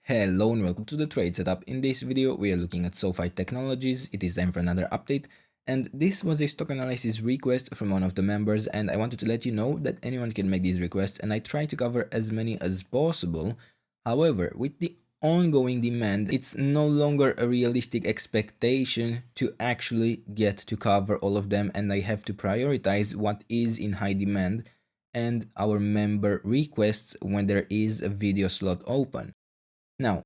Hello and welcome to the trade setup. In this video we are looking at SoFi Technologies. It is time for another update, and this was a stock analysis request from one of the members, and I wanted to let you know that anyone can make these requests and I try to cover as many as possible. However, with the ongoing demand, it's no longer a realistic expectation to actually get to cover all of them, and I have to prioritize what is in high demand and our member requests when there is a video slot open. Now,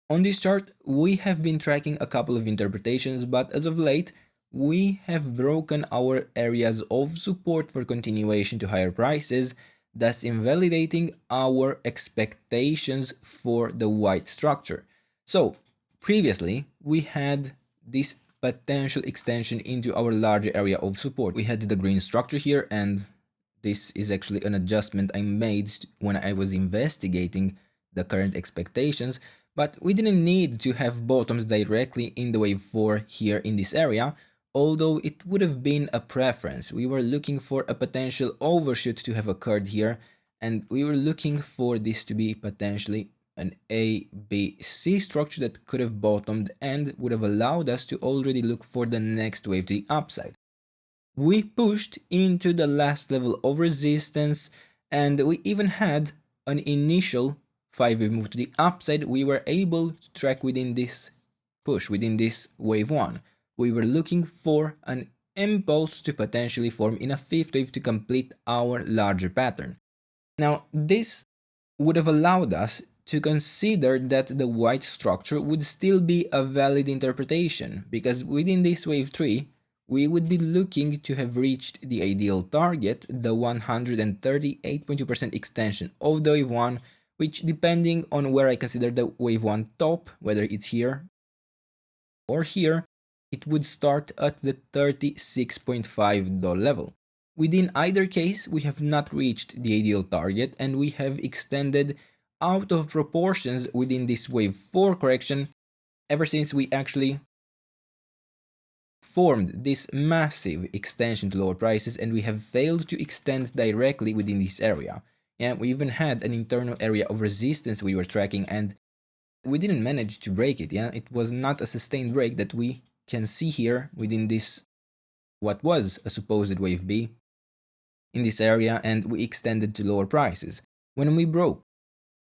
on this chart, we have been tracking a couple of interpretations, but as of late, we have broken our areas of support for continuation to higher prices, thus invalidating our expectations for the white structure. So, previously, we had this potential extension into our larger area of support. We had the green structure here, and this is actually an adjustment I made when I was investigating the current expectations, but we didn't need to have bottoms directly in the wave 4 here in this area, although it would have been a preference. We were looking for a potential overshoot to have occurred here, and we were looking for this to be potentially an A, B, C structure that could have bottomed and would have allowed us to already look for the next wave to the upside. We pushed into the last level of resistance, and we even had an initial 5-wave move to the upside. We were able to track within this push, within this wave 1. We were looking for an impulse to potentially form in a 5th wave to complete our larger pattern. Now, this would have allowed us to consider that the white structure would still be a valid interpretation, because within this wave 3, we would be looking to have reached the ideal target, the 138.2% extension of the wave 1, which, depending on where I consider the wave 1 top, whether it's here or here, it would start at the $36.5 level. Within either case, we have not reached the ideal target, and we have extended out of proportions within this wave 4 correction ever since we actually formed this massive extension to lower prices, and we have failed to extend directly within this area. Yeah, we even had an internal area of resistance we were tracking, and we didn't manage to break it. Yeah, it was not a sustained break that we can see here within this, what was a supposed wave B in this area, and we extended to lower prices. When we broke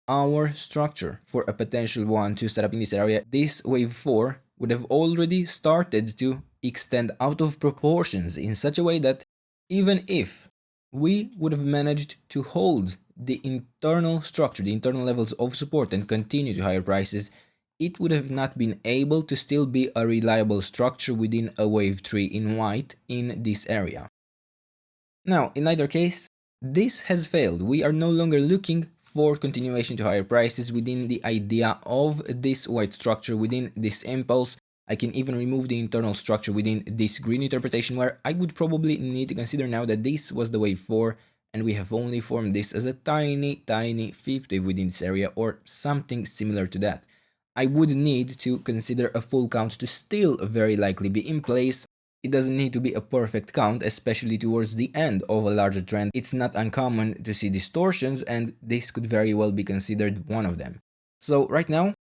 our structure for a potential 1-2 setup in this area, this wave 4 would have already started to extend out of proportions in such a way that even if we would have managed to hold the internal structure, the internal levels of support, and continue to higher prices, it would have not been able to still be a reliable structure within a wave 3 in white in this area. Now, in either case, this has failed. We are no longer looking for continuation to higher prices within the idea of this white structure, within this impulse. I can even remove the internal structure within this green interpretation, where I would probably need to consider now that this was the wave 4 and we have only formed this as a tiny 5th wave within this area or something similar to that. I would need to consider a full count to still very likely be in place. It doesn't need to be a perfect count, especially towards the end of a larger trend. It's not uncommon to see distortions, and this could very well be considered one of them. So right now,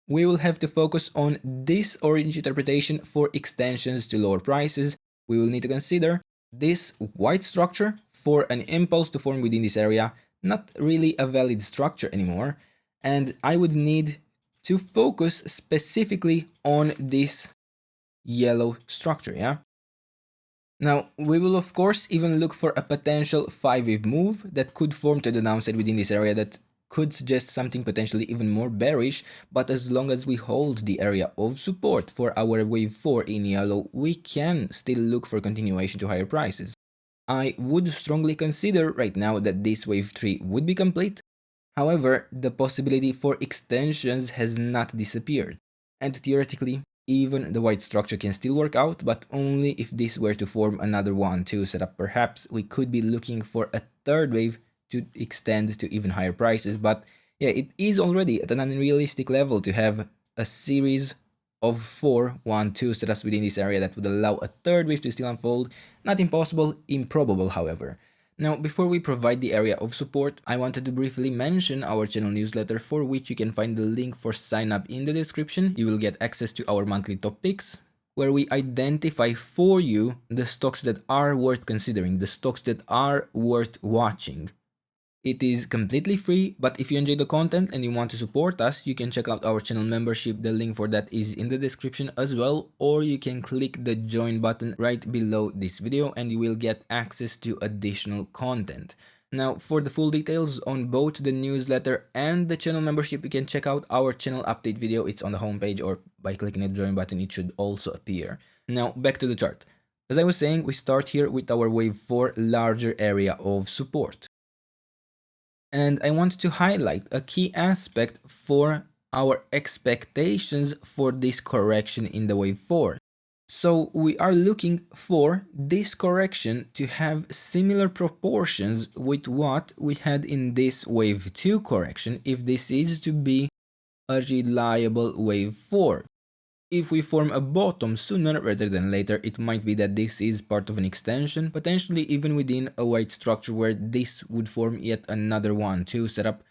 we will have to focus on this orange interpretation for extensions to lower prices. We will need to consider this white structure for an impulse to form within this area, not really a valid structure anymore, and I would need to focus specifically on this yellow structure, yeah? Now, we will of course even look for a potential 5-wave move that could form to the downside within this area that could suggest something potentially even more bearish, but as long as we hold the area of support for our wave 4 in yellow, we can still look for continuation to higher prices. I would strongly consider right now that this wave 3 would be complete. However, the possibility for extensions has not disappeared, and theoretically, even the white structure can still work out, but only if this were to form another 1-2 setup. Perhaps we could be looking for a 3rd wave to extend to even higher prices, but yeah, it is already at an unrealistic level to have a series of 4 1-2 setups within this area that would allow a 3rd wave to still unfold. Not impossible, improbable however. Now, before we provide the area of support, I wanted to briefly mention our channel newsletter, for which you can find the link for sign up in the description. You will get access to our monthly top picks, where we identify for you the stocks that are worth considering, the stocks that are worth watching. It is completely free, but if you enjoy the content and you want to support us, you can check out our channel membership. The link for that is in the description as well, or you can click the join button right below this video and you will get access to additional content. Now, for the full details on both the newsletter and the channel membership, you can check out our channel update video. It's on the homepage, or by clicking the join button, it should also appear. Now, back to the chart. As I was saying, we start here with our wave 4 larger area of support. And I want to highlight a key aspect for our expectations for this correction in the wave 4. So we are looking for this correction to have similar proportions with what we had in this wave 2 correction, if this is to be a reliable wave 4. If we form a bottom sooner rather than later, it might be that this is part of an extension, potentially even within a white structure where this would form yet another 1-2 setup,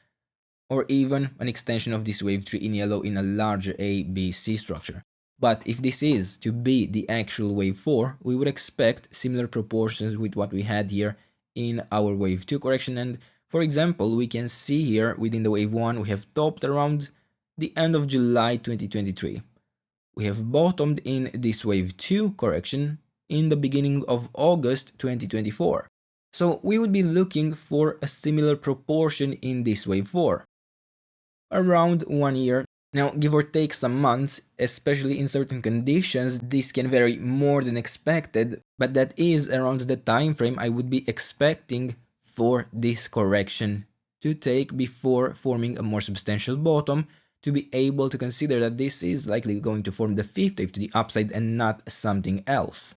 or even an extension of this wave 3 in yellow in a larger A, B, C structure. But if this is to be the actual wave 4, we would expect similar proportions with what we had here in our wave 2 correction. And for example, we can see here within the wave 1, we have topped around the end of July 2023. We have bottomed in this wave 2 correction in the beginning of August 2024. So we would be looking for a similar proportion in this wave 4. Around 1 year. Now, give or take some months, especially in certain conditions, this can vary more than expected, but that is around the time frame I would be expecting for this correction to take before forming a more substantial bottom, to be able to consider that this is likely going to form the fifth wave to the upside and not something else.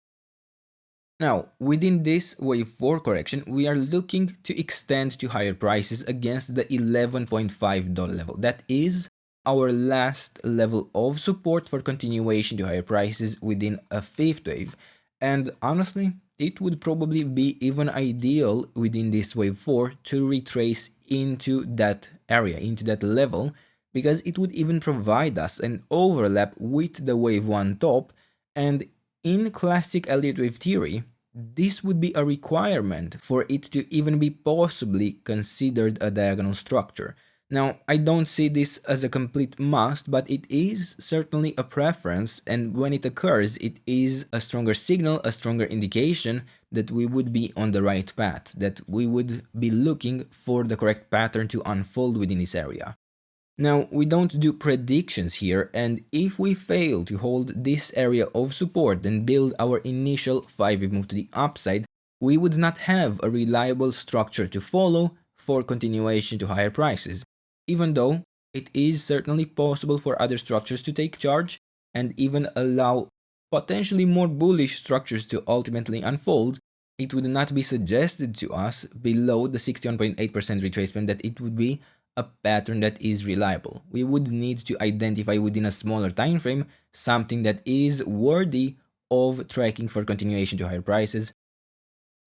Now, within this wave 4 correction, we are looking to extend to higher prices against the $11.5 level. That is our last level of support for continuation to higher prices within a fifth wave. And honestly, it would probably be even ideal within this wave 4 to retrace into that area, into that level, because it would even provide us an overlap with the wave 1 top, and in classic Elliott wave theory, this would be a requirement for it to even be possibly considered a diagonal structure. Now, I don't see this as a complete must, but it is certainly a preference, and when it occurs, it is a stronger signal, a stronger indication that we would be on the right path, that we would be looking for the correct pattern to unfold within this area. Now, we don't do predictions here, and if we fail to hold this area of support and build our initial 5-wave move to the upside, we would not have a reliable structure to follow for continuation to higher prices. Even though it is certainly possible for other structures to take charge and even allow potentially more bullish structures to ultimately unfold, it would not be suggested to us below the 61.8% retracement that it would be a pattern that is reliable. We would need to identify within a smaller time frame something that is worthy of tracking for continuation to higher prices.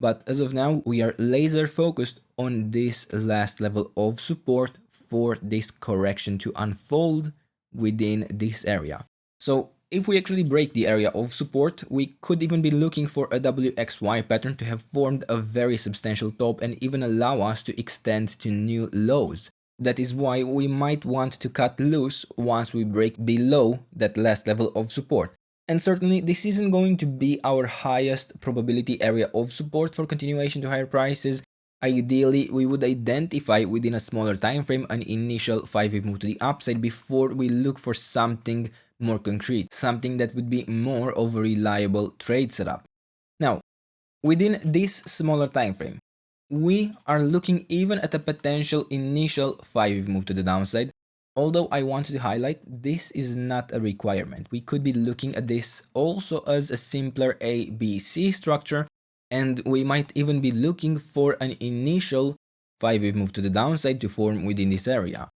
But as of now, we are laser focused on this last level of support for this correction to unfold within this area. So if we actually break the area of support, we could even be looking for a WXY pattern to have formed a very substantial top and even allow us to extend to new lows. That is why we might want to cut loose once we break below that last level of support. And certainly this isn't going to be our highest probability area of support for continuation to higher prices. Ideally, we would identify within a smaller time frame an initial 5-wave move to the upside before we look for something more concrete, something that would be more of a reliable trade setup. Now, within this smaller time frame, we are looking even at a potential initial 5-wave move to the downside. Although I wanted to highlight, this is not a requirement. We could be looking at this also as a simpler A, B, C structure, and we might even be looking for an initial 5-wave move to the downside to form within this area.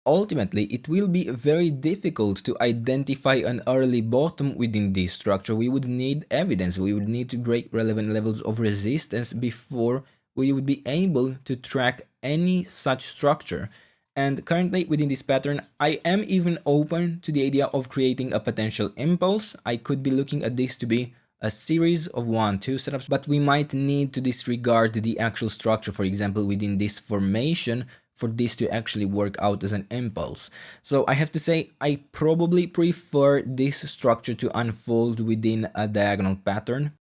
Ultimately, it will be very difficult to identify an early bottom within this structure. We would need evidence, we would need to break relevant levels of resistance before we would be able to track any such structure. And currently within this pattern, I am even open to the idea of creating a potential impulse. I could be looking at this to be a series of 1-2 setups, but we might need to disregard the actual structure, for example, within this formation, for this to actually work out as an impulse. So I have to say, I probably prefer this structure to unfold within a diagonal pattern,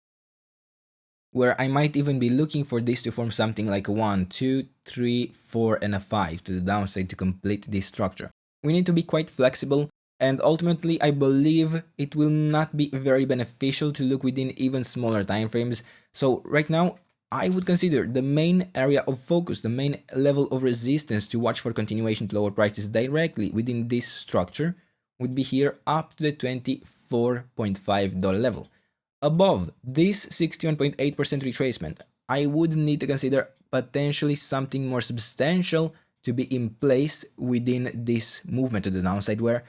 where I might even be looking for this to form something like a 1, 2, 3, 4, and a 5 to the downside to complete this structure. We need to be quite flexible, and ultimately I believe it will not be very beneficial to look within even smaller time frames. So right now, I would consider the main area of focus, the main level of resistance to watch for continuation to lower prices directly within this structure would be here up to the $24.5 level. Above this 61.8% retracement, I would need to consider potentially something more substantial to be in place within this movement to the downside, where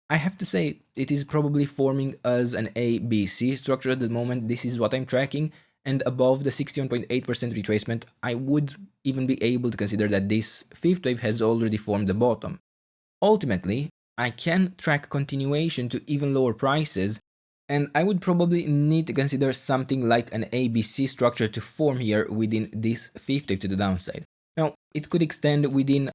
I have to say it is probably forming as an ABC structure at the moment. This is what I'm tracking, and above the 61.8% retracement, I would even be able to consider that this fifth wave has already formed the bottom. Ultimately, I can track continuation to even lower prices, and I would probably need to consider something like an ABC structure to form here within this fifth wave to the downside. Now, it could extend within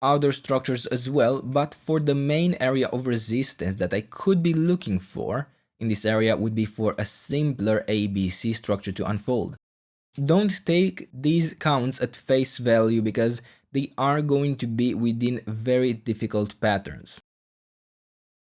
other structures as well, but for the main area of resistance that I could be looking for in this area would be for a simpler ABC structure to unfold. Don't take these counts at face value because they are going to be within very difficult patterns.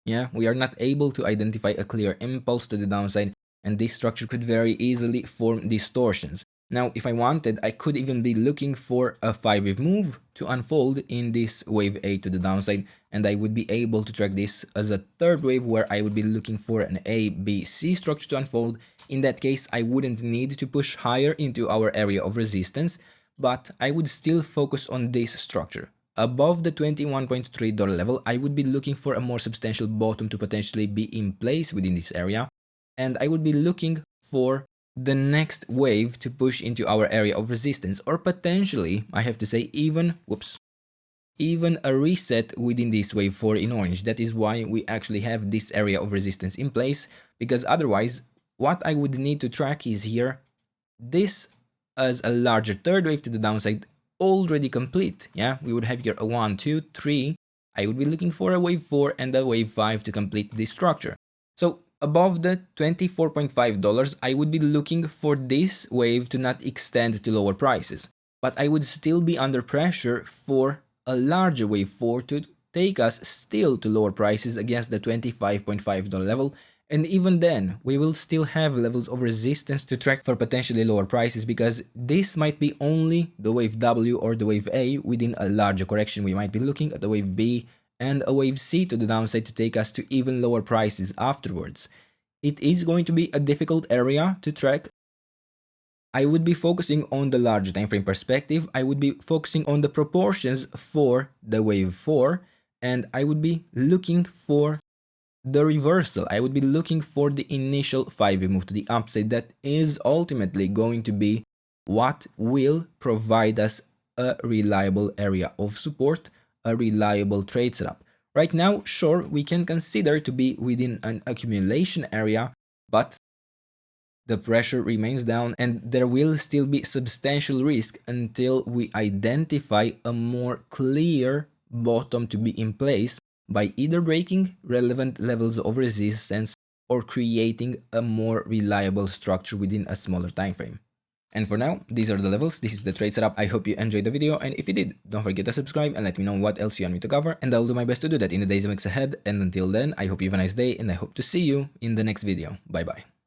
Yeah, we are not able to identify a clear impulse to the downside, and this structure could very easily form distortions. Now, if I wanted, I could even be looking for a 5-wave move to unfold in this wave A to the downside, and I would be able to track this as a third wave where I would be looking for an ABC structure to unfold. In that case, I wouldn't need to push higher into our area of resistance, but I would still focus on this structure. Above the $21.3 level, I would be looking for a more substantial bottom to potentially be in place within this area, and I would be looking for the next wave to push into our area of resistance, or potentially, I have to say, even a reset within this wave 4 in orange. That is why we actually have this area of resistance in place, because otherwise, what I would need to track is here, this as a larger third wave to the downside, already complete. Yeah, we would have here a 1, 2, 3. I would be looking for a wave 4 and a wave 5 to complete this structure. So above the $24.5, I would be looking for this wave to not extend to lower prices, but I would still be under pressure for a larger wave 4 to take us still to lower prices against the $25.5 level. And even then, we will still have levels of resistance to track for potentially lower prices, because this might be only the wave W or the wave A within a larger correction. We might be looking at the wave B and a wave C to the downside to take us to even lower prices afterwards. It is going to be a difficult area to track. I would be focusing on the larger time frame perspective. I would be focusing on the proportions for the wave 4, and I would be looking for the reversal. I would be looking for the initial 5-wave move to the upside. That is ultimately going to be what will provide us a reliable area of support, a reliable trade setup. Right now, sure, we can consider to be within an accumulation area, but the pressure remains down and there will still be substantial risk until we identify a more clear bottom to be in place by either breaking relevant levels of resistance or creating a more reliable structure within a smaller time frame. And for now, these are the levels, this is the trade setup. I hope you enjoyed the video, and if you did, don't forget to subscribe and let me know what else you want me to cover, and I'll do my best to do that in the days and weeks ahead. And until then, I hope you have a nice day, and I hope to see you in the next video. Bye bye.